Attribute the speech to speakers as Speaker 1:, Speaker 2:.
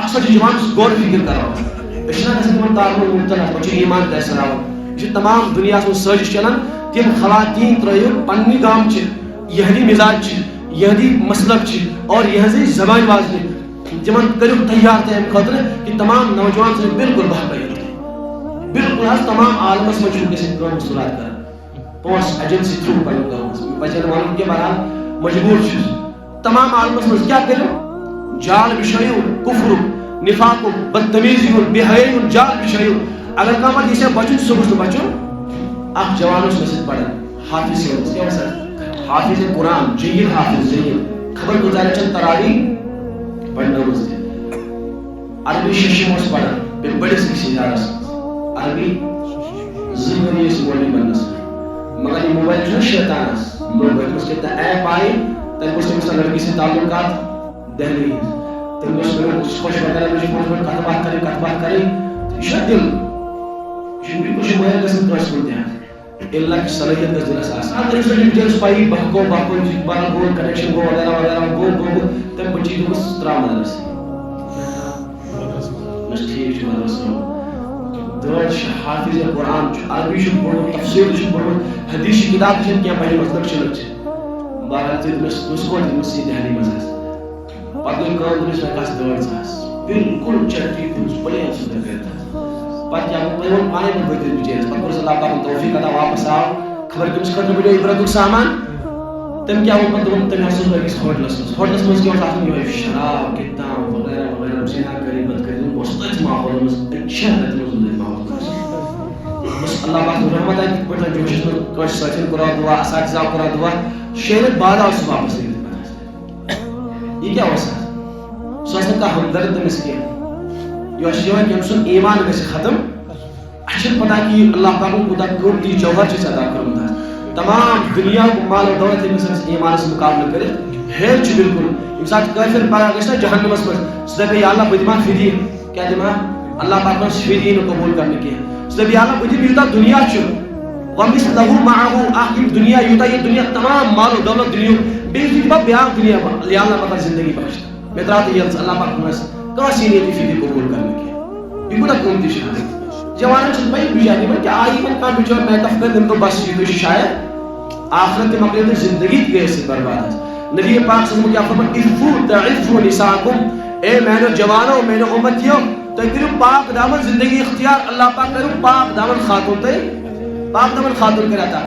Speaker 1: اکثر جوان غور فکر کران اشنا گژھان تعلق مبتلا پتہ ایمان تیسراون یہ تمام دنیا میں سازش چلان تم خواتین ترٲیِو پننہِ گامچہِ یہدی مزاج یہدی مسلک اور یہذی زبان واضح تمن کرو تیار تم خاطر کہ تمام نوجوان سے بالکل باقاعدہ بالکل تمام عالمس مجھ مصورات کر پونس ایجنسی تھرو پڑھ بچن ون کہ بہرحال مجبور تمام عالمس مجھ کیا کرو جال بچھو کفر نفاق بدتمیزی بے حیائی جال بچھو اگر کم یہ بچن صبح بچن اخ جوانس مجھ پڑھن حافظ حافظ قرآن جیل حافظ جیل خبر گزار تراوی پڑھنا عربی ششم پڑھان بڑس ادارس عربی زمین مولوی بنس مگر یہ موبائل شیطان موبائل ایپ آئی تم تمہیں لڑکی سے تعلقات دہلی تم خوش وغیرہ کت بات کریں یہ دل یہ بالکل موبائل گھن کس کن دھیان اللہ کی صلاحیت گھس دلس آس پائی بہکو بدل گو کنیکشن گو وغیرہ وغیرہ گو تم پہ چیز ترا مدرس ٹھیک مدرس حافظ قرآن عربی پڑھت تفسیر پڑھت حدیث کتاب کی پہ مطلب چلک بہرحال تمس دہلی مز پتہ گئی تمس کس دور ساس بالکل چٹی پلین سر پتہ کیا پانے بتر بچیرس پتہ کورس اللہ تعالیٰ توفیق عطا واپس آو خبر کمس خاطر بڑھو عبرت سامان تم کیا وہ پتہ تم أکس ہوٹلس مز کیا یہ شراب کتاب وغیرہ وغیرہ زنا کری بد کری تھی ماحول مز ماحول بس اللہ پاک رحمت آئی پہ جو ساتھی کرا دعا اساتذہ کرا دعا شیرت بعد آو واپس یہ کیا سہ ہمدرد تمس کی یہ یم سن ایمان گھس ختم اچھا پتہ کہ اللہ تعالیٰ کوتا قیمتی جوہر ادا کورمت تمام دنیا کو مال و دولت ایمان سے مقابلہ کرت ہیر بالکل یم سات کافر پگہ گھس نا جہنمس مز سہ دپہ یا اللہ بہ دما فدیہ کیا دما اللہ پاک فدیہ قبول کرنے کی سہ دپہ یا اللہ بہ دم یوتہ دنیا ومثلہ معه دنیا یوتہ یہ دنیا تمام مال و دولت دنیا بیس دما بیاکھ دنیا یا اللہ پاک زندگی بخش میں ترات یہ اللہ پاک کانس یہ فدیہ قبول کرنے کی یہ کوتا قیمتی شہادت جوانن چھ بھائی بجانی میں کہ آئی من کا بچور میں تفکر دن تو بس یہ شاید آخرت مقلے زندگی گئے سے برباد ہے نبی پاک صلی اللہ علیہ وسلم کیا فرمایا عفو تعفو نساءکم اے میرے جوانوں میرے امتیوں تو کرو پاک دامن زندگی اختیار اللہ پاک کرو پاک دامن خاتون کرتا